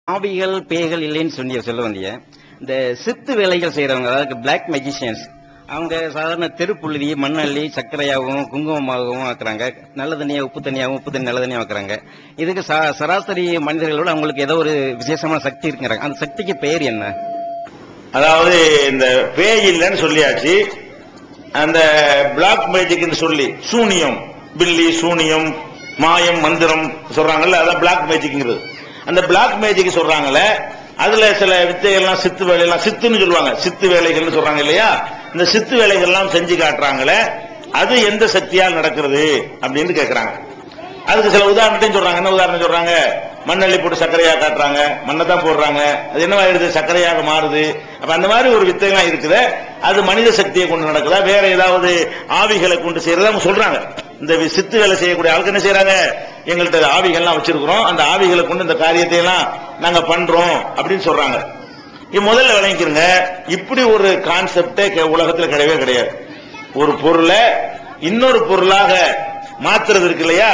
ஆவிகள் பேய்கள் இல்லைன்னு சொல்ல வந்திய இந்த சித்து வேலைகள் செய்யறவங்க, அதாவது பிளாக் மெஜிஷியன்ஸ், அவங்க சாதாரண தெருப்புழுதி மண்ணள்ளி சர்க்கரையாகவும் குங்குமமாகவும் ஆக்குறாங்க, நல்ல தண்ணியா உப்பு தண்ணியாகவும் உப்பு தண்ணி நல்ல தண்ணியாக ஆக்குறாங்க. இதுக்கு சராசரி மனிதர்களோட அவங்களுக்கு ஏதோ ஒரு விசேஷமான சக்தி இருக்குங்கிறாங்க. அந்த சக்திக்கு பெயர் என்ன? அதாவது இந்த பேய் இல்லைன்னு சொல்லியாச்சு. அந்த பிளாக் மேஜிக் சொல்லி சூனியம், பில்லி சூனியம், மாயம், மந்திரம் சொல்றாங்கல்ல, அதான் பிளாக் மேஜிக்ங்கிறது. அந்த பிளாக் மேஜிக் சொல்றாங்கல்ல, அதுல சில வித்தைகள்லாம் சித்து வேலையெல்லாம், சித்துன்னு சொல்லுவாங்க, சித்து வேலைகள்னு சொல்றாங்க இல்லையா? இந்த சித்து வேலைகள்லாம் செஞ்சு காட்டுறாங்களே, அது எந்த சக்தியால் நடக்கிறது அப்படின்னு கேட்கறாங்க. அதுக்கு சில உதாரணத்தையும் சொல்றாங்க. என்ன உதாரணம் சொல்றாங்க? மண்ணள்ளி போட்டு சர்க்கரையா காட்டுறாங்க, மண்ணை தான் போடுறாங்க, அது என்னவாயிடுது, சர்க்கரையாக மாறுது. அப்ப அந்த மாதிரி ஒரு வித்தைகள்லாம் இருக்குது. அது மனித சக்தியை கொண்டு நடக்குதா, வேற ஏதாவது ஆவிகளை கொண்டு செய்யறதா அவங்க சொல்றாங்க. இந்த சித்து வேலை செய்யக்கூடிய ஆளுக்கு என்ன செய்யறாங்க, எங்கள்கிட்ட ஆவிகள்லாம் வச்சிருக்கிறோம், அந்த ஆவிகளை கொண்டு இந்த காரியத்தை எல்லாம் நாங்க பண்றோம் அப்படின்னு சொல்றாங்க. முதல்ல விளங்கிக்கிறங்க, இப்படி ஒரு கான்செப்டே உலகத்தில் கிடையவே கிடையாது. ஒரு பொருளை இன்னொரு பொருளாக மாத்துறது இருக்கு இல்லையா,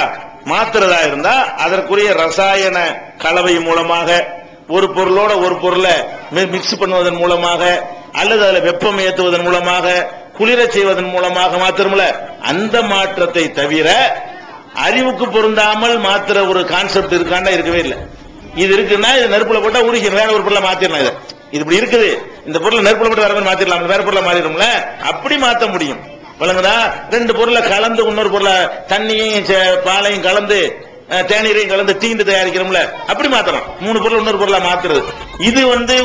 மாத்துறதா இருந்தா அதற்குரிய ரசாயன கலவை மூலமாக, ஒரு பொருளோட ஒரு பொருளை மிக்ஸ் பண்ணுவதன் மூலமாக, அல்லது அதில் வெப்பம் ஏற்றுவதன் மூலமாக, குளிர செய்வதன் மூலமாக மாத்திரமில்ல. அந்த மாற்றத்தை தவிர அறிவுக்கு பொருந்தாமல் மாத்திர ஒரு கான்செப்ட் இருக்காண்டா இருக்கவே இல்லை. இது இருக்குன்னா இது நெருப்புல போட்டா உருகி வேற ஒரு பொருளை மாத்திரலாம். இது இப்படி இருக்குது, இந்த பொருளை நெருப்புல போட்டு வேற மாதிரி மாத்திரலாம், வேற பொருளை மாறிடும்ல, அப்படி மாற்ற முடியும். வழங்குதா? ரெண்டு பொருளை கலந்து இன்னொரு பொருளை, தண்ணியும் பாலையும் கலந்து தேநீரையும் கலந்து தீண்டு தயாரிக்கிறோம்ல, அப்படி மாத்தலாம். மூணு பொருள் இன்னொரு பொருளை மாத்துறது இது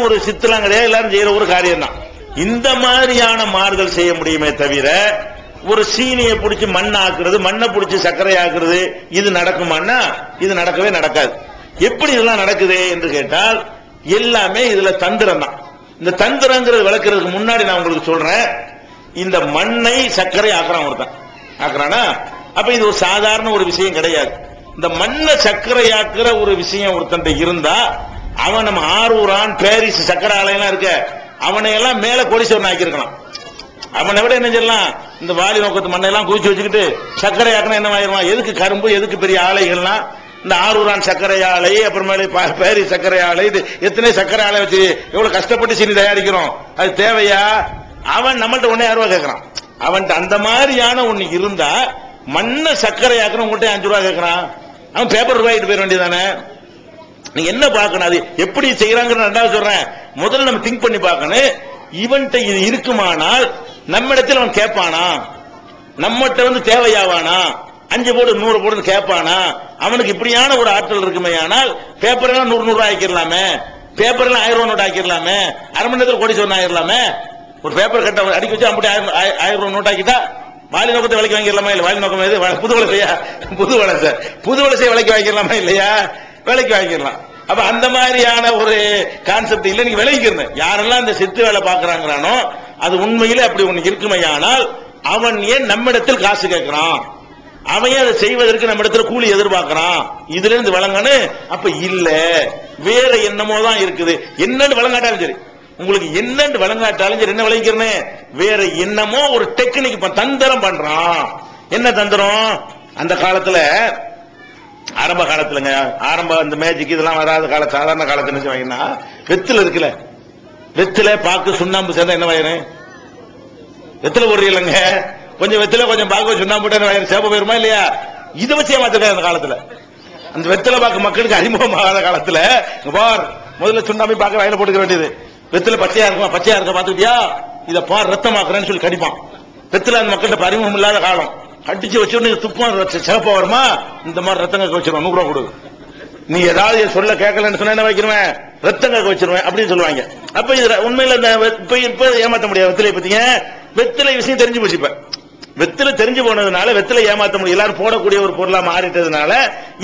ஒரு சித்தலாம் கிடையாது, எல்லாரும் செய்யற ஒரு காரியம் தான். இந்த மாதிரியான மாறுதல் செய்ய முடியுமே தவிர, ஒரு சீனியை பிடிச்சி மண் ஆக்குறது, மண்ணை பிடிச்சி சர்க்கரை ஆக்குறது, இது நடக்குமான்னா இது நடக்கவே நடக்காது. எப்படி இதெல்லாம் நடக்குது என்று கேட்டால், எல்லாமே இதுல தந்திரம் தான். இந்த தந்திரங்கிறது விளக்குறதுக்கு முன்னாடி நான் உங்களுக்கு சொல்றேன். இந்த மண்ணை சர்க்கரை ஆக்குறான் ஒருத்தன், ஆக்குறானா? அப்ப இது ஒரு சாதாரண ஒரு விஷயம் கிடையாது. இந்த மண்ணை சர்க்கரையாக்குற ஒரு விஷயம் ஒருத்தன் இருந்தா, அவன் நம்ம ஆரூரான், பாரிஸ் சர்க்கரை ஆலையெல்லாம் இருக்க, அவனை எல்லாம் மேல கோடீஸ்வரன் ஆக்கியிருக்கலாம். அவனை விட என்ன செய்யலாம், இந்த வாலி நோக்கத்து மண்ணெல்லாம் குவிச்சு வச்சுக்கிட்டு சர்க்கரை ஆக்கினா என்ன ஆயிடுவான்? எதுக்கு கரும்பு, எதுக்கு பெரிய ஆலைகள்லாம்? இந்த ஆரூரான் சர்க்கரை ஆலை, அப்புறமேலே பாரிஸ் சர்க்கரை ஆலை, இது எத்தனை சர்க்கரை ஆலை வச்சு எவ்வளவு கஷ்டப்பட்டு சீனி தயாரிக்கிறோம், அது தேவையா? அவன் நம்மள்ட்ட 1,000 ரூபாய் கேட்கறான். அவன்கிட்ட அந்த மாதிரியான ஒண்ணு இருந்தா, மண்ணை சர்க்கரை ஆக்குற உங்கள்கிட்ட 5 ரூபாய் கேட்கறான், அவன் பேப்பர் ரூபாய்ட்டு போயிட வேண்டியதானே? நீங்க என்ன பார்க்கணும், அது எப்படி செய்யறாங்க ரெண்டாவது சொல்றேன். முதல்ல நம்ம திங்க் பண்ணி பார்க்கணும். இவன்கிட்ட இது இருக்குமானால் நம்மிடத்தில் அவன் கேட்பானா? நம்மகிட்ட தேவையாவானா? 5 போடு 100 போடு கேட்பானா? அவனுக்கு இப்படியான ஒரு ஆற்றல் இருக்குமே. ஆனால் பேப்பர் எல்லாம் 100 ரூபாய் ஆக்கிடலாமே, பேப்பர் எல்லாம் 1000 ரூபாய் நோட் ஆக்கிடலாமே, அரை மணி நேரத்தில் கோடீஸ்வரன் ஆகிடலாமே. ஒரு பேப்பர் கட்ட அடிக்க வச்சு அப்படி 1000 ரூபாய் நோட் ஆக்கிட்டா வாலி நோக்கத்தை விலைக்கு வாங்கிடலாமா? இல்ல வாலி நோக்கம் எது? புது வளசையா? புது வளசையை விலைக்கு வாங்கிடலாமா? இல்லையா, விலைக்கு வாங்கிடலாம். அப்ப அந்த மாதிரியான ஒரு கான்செப்ட் இல்ல. நீங்க விளைவிக்கிறேன், யாரெல்லாம் இந்த சித்து வேலை பாக்குறாங்கிறானோ அது உண்மையிலே அப்படி ஒண்ணு இருக்குமையானால், அவன் ஏன் நம்மிடத்தில் காசு கேட்கிறான்? அவன் அதை செய்வதற்கு நம்ம இடத்துல கூலி எதிர்பார்க்கிறான். இதுல இருந்து வழங்கனு. அப்ப இல்ல, வேற என்னமோ தான் இருக்குது. என்னன்னு வழங்காட்டாலும் சரி, உங்களுக்கு என்னன்னு வழங்காட்டாலும் சரி, என்ன விளைவிக்கிறேன், வேற என்னமோ ஒரு டெக்னிக் தந்திரம் பண்றான். என்ன தந்திரம்? அந்த காலத்துல, ஆரம்ப காலத்துலங்க, ஆரம்ப இந்த மேஜிக் இதெல்லாம் வராத கால, சாதாரண காலத்துல என்ன செய்வாங்கன்னா, வெத்தில இருக்குல்ல, வெத்தில பாக்கு சுண்ணாம்பு சேர்ந்தா என்ன வயிறு? வெத்தில போடுறீங்க, கொஞ்சம் வெத்தில கொஞ்சம் பாக்கு சுண்ணாம்பு போட்டு சேப்ப போயிருமா இல்லையா? இதை வச்சு ஏமாத்திருக்காங்க அந்த காலத்துல. அந்த வெத்தில பாக்கு மக்களுக்கு அறிமுகமாகாத காலத்துல, பார் முதல்ல சுண்ணாம்பு பாக்க வயல போட்டுக்க வேண்டியது. வெத்தில பச்சையா இருக்குமா, பச்சையா இருக்க பாத்துக்கிட்டியா, இதை பார் ரத்தமாக்குறேன்னு சொல்லி கடிப்பான். வெத்தில அந்த மக்கள்கிட்ட அறிமுகம் இல்லாத காலம். அடிச்சு வச்சு துப்பம் சிவப்பா வருமா, இந்த மாதிரி ரத்தம் கேட்க வச்சிருவான், 100 ரூபாய் கொடு. நீ ஏதாவது சொல்ல கேட்கலன்னு சொன்ன என்ன வைக்கிறேன், ரத்தம் கேட்க வச்சிருவேன் அப்படின்னு சொல்லுவாங்க. அப்ப இது உண்மையில இப்ப ஏமாத்த முடியாது. வெத்திலை பத்தீங்க, வெத்திலை விஷயம் தெரிஞ்சு போச்சு. இப்ப வெத்தில தெரிஞ்சு போனதுனால வெத்தில ஏமாத்த முடியும், எல்லாரும் போடக்கூடிய ஒரு பொருளா மாறிட்டதுனால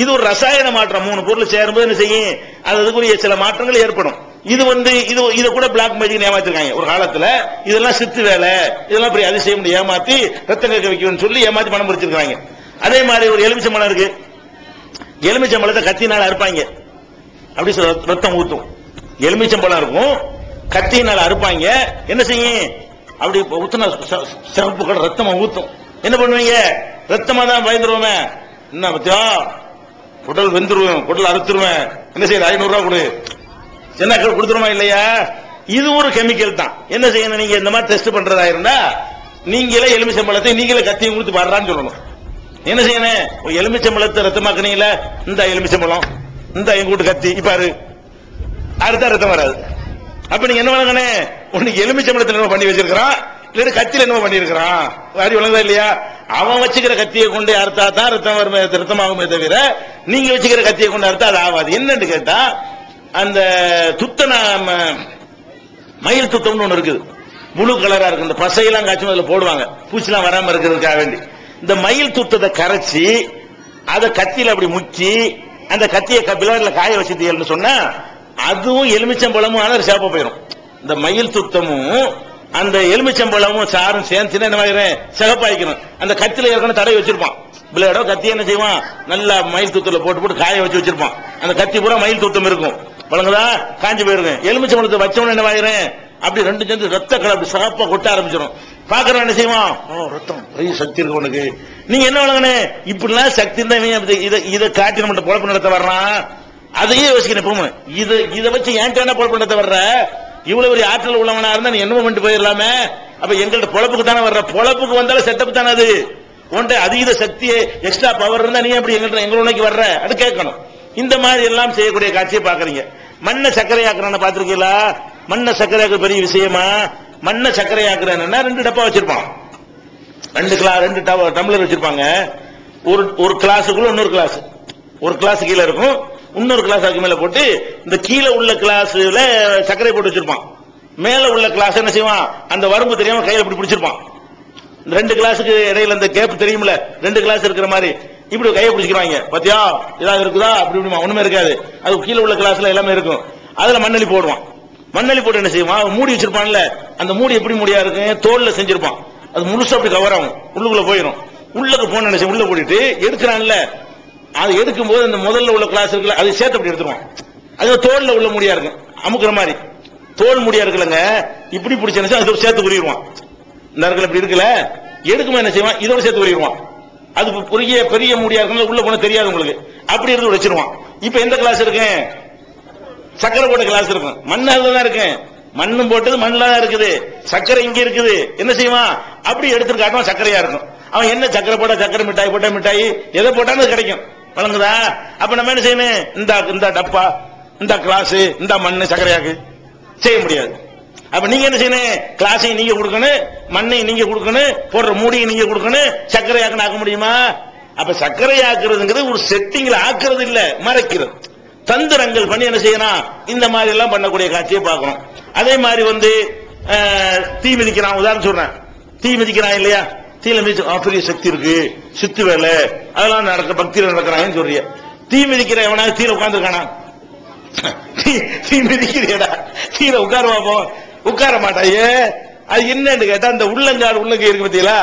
இது ஒரு ரசாயன மாற்றம். 3 பொருள் சேரும்போது என்ன செய்யும், அதுக்குரிய சில மாற்றங்கள் ஏற்படும். இது இத கூட பிளாக் மேஜிக் ஏமாத்திருக்காங்க ஒரு காலத்துல. இதெல்லாம் சித்து வேலை, இதெல்லாம் பெரிய அதிசயம் ஏமாத்தி ரத்தம் கேட்க வைக்கணும்னு சொல்லி ஏமாத்தி பணம் பறிச்சிருக்காங்க. அதே மாதிரி ஒரு எலுமிச்சம்பழம் இருக்கு, எலுமிச்சம்பழத்தை கத்தினால அறுப்பாங்க, அப்படி ரத்தம் ஊத்தும். எலுமிச்சம்பழம் இருக்கும், கத்தியினால அறுப்பாங்க, என்ன செய்யும், அப்படி ஊத்துனா சிவப்பு கடை ரத்தமா ஊத்தும். என்ன பண்ணுவீங்க, ரத்தமா தான் பயந்துருவோமே, என்ன பத்தியா குடல் வெந்துருவேன், குடல் அறுத்துருவேன், என்ன செய்ய 500 ரூபாய் கொடு, என்ன கொடுத்துருமா இல்லையா? இது ஒரு கெமிக்கல் தான். என்ன செய்யணும், நீங்க இந்த மாதிரி டெஸ்ட் பண்றதா இருந்தா நீங்களே எலுமிச்சம்பழத்தை நீங்களே கத்தியும் கொடுத்து பாடுறான்னு சொல்லணும். என்ன செய்யணும், எலுமிச்சம்பழத்தை ரத்தமாக்குனீங்களா, இந்த எலுமிச்சம்பழம், இந்த எங்க வீட்டு கத்தி இப்பாரு, அடுத்த ரத்தம் வராது. அப்ப நீங்க என்ன வழங்கனே, உனக்கு எலுமிச்சம்பழத்தில் என்ன பண்ணி வச்சிருக்கிறான், இல்ல கத்தியில என்ன பண்ணிருக்கிறான், வாரி வழங்குதா இல்லையா? அவன் வச்சுக்கிற கத்தியை கொண்டு அறுத்தா தான் ரத்தம் வரும், ரத்தமாகுமே தவிர நீங்க வச்சுக்கிற கத்தியை கொண்டு அறுத்தா அது ஆகாது. என்னன்னு கேட்டா, அந்த துத்தன மயில் துத்தம்னு ஒண்ணு இருக்குது, ப்ளூ கலரா இருக்கு, இந்த பசையெல்லாம் காய்ச்சி அதுல போடுவாங்க பூச்சிலாம் வராம இருக்கிறதுக்காக வேண்டி. இந்த மயில் துத்தத்தை கரைச்சி அதை கத்தியில அப்படி முக்கி அந்த கத்தியை பிளர்ல காய வச்சுட்டீங்கன்னு சொன்னா அதுவும் எலுமிச்சம்பழமும் ஆனால் சேப்ப போயிடும். இந்த மயில் துத்தமும் அந்த எலுமிச்சம்பழமும் சாரும் சேர்ந்து என்ன மாதிரி சிகப்பாய்க்கணும். அந்த கத்தியில ஏற்கனவே தடவை வச்சிருப்பான், பிளேடோ கத்தி என்ன செய்வான், நல்லா மயில் துத்துல போட்டு போட்டு காய வச்சு வச்சிருப்பான். அந்த கத்தி பூரா மயில் துத்தம் இருக்கும், பழங்கதா காஞ்சி போயிருக்கும். எலுமிச்சம்பழத்தை வச்சவன என்ன ஆயிரும், அப்படி ரெண்டு சேர்ந்து ரத்த கலர் அப்படி சிகப்பா கொட்ட ஆரம்பிச்சிடும். பாக்குறவன் என்ன செய்வான், ரத்தம் பெரிய சக்தி இருக்கு உனக்கு. நீங்க என்ன வழங்கனே, இப்படிலாம் சக்தி தான் இதை காட்டி நம்ம பொழப்பு நடத்த வர்றான். அதையே யோசிக்கணும். இதை வச்சு ஏன்டான பொழப்பு நடத்த வர்ற, இவ்வளவு பெரிய ஆற்றல் உள்ளவனா இருந்தா நீ என்னமோ பண்ணிட்டு போயிடலாமே. அப்ப எங்கள்ட்ட பொழப்புக்கு தானே வர்ற, பொழப்புக்கு வந்தாலும் செட்டப் தானே அது. உன்ட்ட அதீத சக்தி எக்ஸ்ட்ரா பவர் இருந்தா நீ அப்படி எங்களுக்கு வர்ற, அது கேட்கணும். இந்த மாதிரி எல்லாம் செய்யக்கூடிய காட்சியை பாக்குறீங்க. மண்ணை சர்க்கரையாக்குறான்னு பாத்திருக்கீங்களா? மண்ணை சர்க்கரையாக்குற பெரிய விஷயமா? மண்ணை சர்க்கரையாக்குறேன்னா 2 டப்பா வச்சிருப்பான், 2 டம்ளர் வச்சிருப்பாங்க. ஒரு கிளாஸுக்குள்ள இன்னொரு கிளாஸ், ஒரு கிளாஸ் கீழே இருக்கும், இன்னொரு கிளாஸ் அதுக்கு மேல போட்டு இந்த கீழே உள்ள கிளாஸ்ல சர்க்கரை போட்டு வச்சிருப்பான். மேல உள்ள கிளாஸ் என்ன செய்வான், அந்த வரம்பு தெரியாம கையில இப்படி பிடிச்சிருப்பான். இந்த 2 கிளாஸுக்கு இடையில அந்த கேப் தெரியும்ல, 2 கிளாஸ் இருக்கிற மாதிரி இப்படி கையை பிடிச்சிக்கிறாங்க. பாத்தியா ஏதாவது இருக்குதா, அப்படி ஒண்ணுமே இருக்காது. அது கீழே உள்ள கிளாஸ்ல எல்லாமே இருக்கும். அதுல மண்ணெளி போடுவான். மண்ணெளி போட்டு என்ன செய்வான், மூடி வச்சிருப்பான்ல, அந்த மூடி எப்படி மூடியா இருக்கு, தோல்ல செஞ்சிருப்பான். அது முழுசா அப்படி கவர் ஆகும், உள்ளுக்குள்ள போயிடும். உள்ளுக்கு போன நினைச்சு உள்ள போட்டுட்டு எடுக்கிறான்ல, அது எடுக்கும் போது அந்த முதல்ல உள்ள கிளாஸ் இருக்குல்ல, அது சேர்த்து அப்படி எடுத்துருவான். அது தோல்ல உள்ள முடியா இருக்கும், அமுக்குற மாதிரி தோல் முடியா இருக்குல்லங்க, இப்படி பிடிச்சா அது சேர்த்து உரிடுவான். இந்த இடத்துல இப்படி இருக்குல்ல, எடுக்குமா என்ன செய்வான், இதோட சேர்த்து உரிடுவான். அது பெரிய முடியா இருக்குல்ல, உள்ள போன தெரியாது உங்களுக்கு, அப்படி இருந்து வச்சிருவான். இப்ப எந்த கிளாஸ் இருக்கு, சக்கரை போட்ட கிளாஸ் இருக்கும், மண் தான் இருக்கு, மண்ணும் போட்டது மண்ணில் தான் இருக்குது, சக்கரை இங்க இருக்குது. என்ன செய்வான், அப்படி எடுத்து காட்டுவான், சக்கரையா இருக்கும். அவன் என்ன சக்கரை போட்டா சக்கரை மிட்டாய் போட்டா மிட்டாய் எதை போட்டாலும் கிடைக்கும், வழங்குதா? அப்ப நம்ம என்ன செய்யணும், இந்த டப்பா, இந்த கிளாஸ், இந்த மண்ணு சக்கரையாக்கு செய்ய முடியாது. அப்ப நீங்க என்ன செய்யணும், கிளாஸையும் நீங்க கொடுக்கணும், மண்ணையும் நீங்க கொடுக்கணும், போடுற மூடியும் நீங்க கொடுக்கணும். சக்கரையாக்குன்னு ஆக்க முடியுமா? அப்ப சக்கரையாக்குறதுங்கிறது ஒரு செட்டிங்ல ஆக்குறது இல்ல, மறைக்கிறது. தந்திரங்கள் பண்ணி என்ன செய்யணும், இந்த மாதிரி எல்லாம் பண்ணக்கூடிய காட்சியை பார்க்கணும். அதே மாதிரி தீ மிதிக்கிறான், உதாரணம் சொல்றேன், தீ மிதிக்கிறான் இல்லையா, தீல மிதிச்சு பெரிய சக்தி இருக்கு, சித்து வேலை அதெல்லாம் பக்தியில நடக்கிறாங்கன்னு சொல்றிய. தீ மிதிக்கிற எவனா தீல உட்கார்ந்துருக்கானா, தீ மிதிக்கிறீடா, தீல உட்கார பார்ப்போம், உட்கார மாட்டாயே. அது என்னன்னு கேட்டா, அந்த உள்ளங்கால் உள்ளங்கை இருக்கு பத்தியா,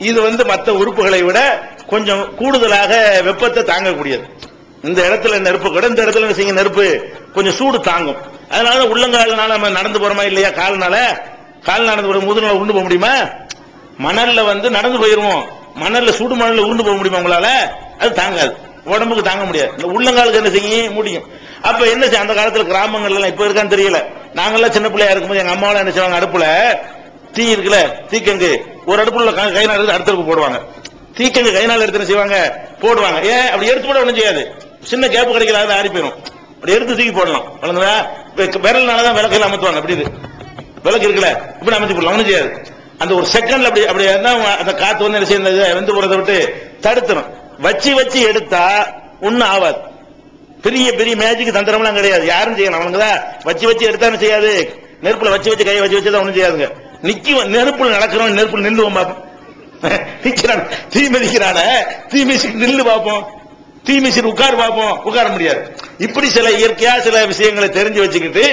இது மற்ற உறுப்புகளை விட கொஞ்சம் கூடுதலாக வெப்பத்தை தாங்கக்கூடியது. இந்த இடத்துல நெருப்பு கூட, இந்த இடத்துல என்ன செய்ய, நெருப்பு கொஞ்சம் சூடு தாங்கும். அதனால உள்ளங்கால்னால நம்ம நடந்து போறோமா இல்லையா, கால்னால நடந்து போற முதுகுல உருண்டு போக முடியுமா? மணல்ல நடந்து போயிருவோம், மணல்ல சுடு மணல்ல உருண்டு போக முடியுமா உங்களால? அது தாங்காது, உடம்புக்கு தாங்க முடியாது. இந்த உள்ளங்காலுக்கு என்ன செய்ய முடியும்? அப்ப என்ன செய்ய, அந்த காலத்துல கிராமங்கள்ல எல்லாம் இப்ப இருக்கான்னு தெரியல, நாங்கெல்லாம் சின்ன பிள்ளையா இருக்கும்போது எங்க அம்மாவெல்லாம் என்ன செய்வாங்க, அடுப்புல தீ இருக்குல்ல, தீக்கங்கு ஒரு அடுப்புல கை நாள் எடுத்து அடுத்த போடுவாங்க. தீக்கங்கு கை நாள் எடுத்து என்ன செய்வாங்க, போடுவாங்க. ஏன் அப்படி எடுத்து போட ஒண்ணும் செய்யாது, சின்ன கேப்பு கிடைக்கல, ஆறி போயிடும். அப்படி எடுத்து தூக்கி போடலாம், விரல்னாலதான் விளக்கு அமர்த்துவாங்க. அப்படி விளக்கு இருக்குல்ல, இப்படி அமைச்சு போடலாம், ஒண்ணும் செய்யாது. அந்த ஒரு செகண்ட்ல அப்படி அந்த காத்து என்ன செய்ய, வெந்து போறதை விட்டு தடுத்துரும். வச்சு எடுத்தா ஒண்ணும் ஆகாது. பெரிய பெரிய மேஜிக் தந்திரம்லாம் கிடையாது, யாரும் செய்யணும். அவனுங்கதான் வச்சு எடுத்தா என்ன செய்யாது, நெருப்புல வச்சு கையை வச்சுதான் ஒண்ணும் செய்யாதுங்க. நெருப்புல நடக்கிறோம், நெருப்புல நில்லுவோம் பார்ப்போம், நிக்கிறான் தீ மிதிக்கிறான, தீ மிதிச்சு நில்லு பார்ப்போம், தீ மிதிச்சு உட்கார பார்ப்போம், உட்கார முடியாது. இப்படி சில இயற்கையா சில விஷயங்களை தெரிஞ்சு வச்சுக்கிட்டு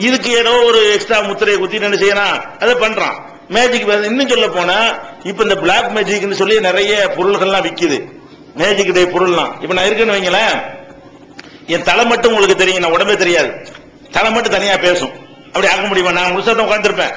இதுக்கு ஏதோ ஒரு எக்ஸ்ட்ரா முத்திரையை குத்தி என்ன செய்யணும், அதை பண்றான். மேஜிக் இன்னும் சொல்ல போனா, இப்ப இந்த பிளாக் மேஜிக் சொல்லி நிறைய பொருள்கள்லாம் விக்குது, மேஜிக் டே பொருள்லாம். இப்ப நான் இருக்கேன்னு வைங்களேன், என் தலை மட்டும் உங்களுக்கு தெரியும், நான் உடம்பே தெரியாது, தலை மட்டும் தனியா பேசும். அப்படி ஆக முடியுமா? நான் முழுசா உட்கார்ந்துருப்பேன்,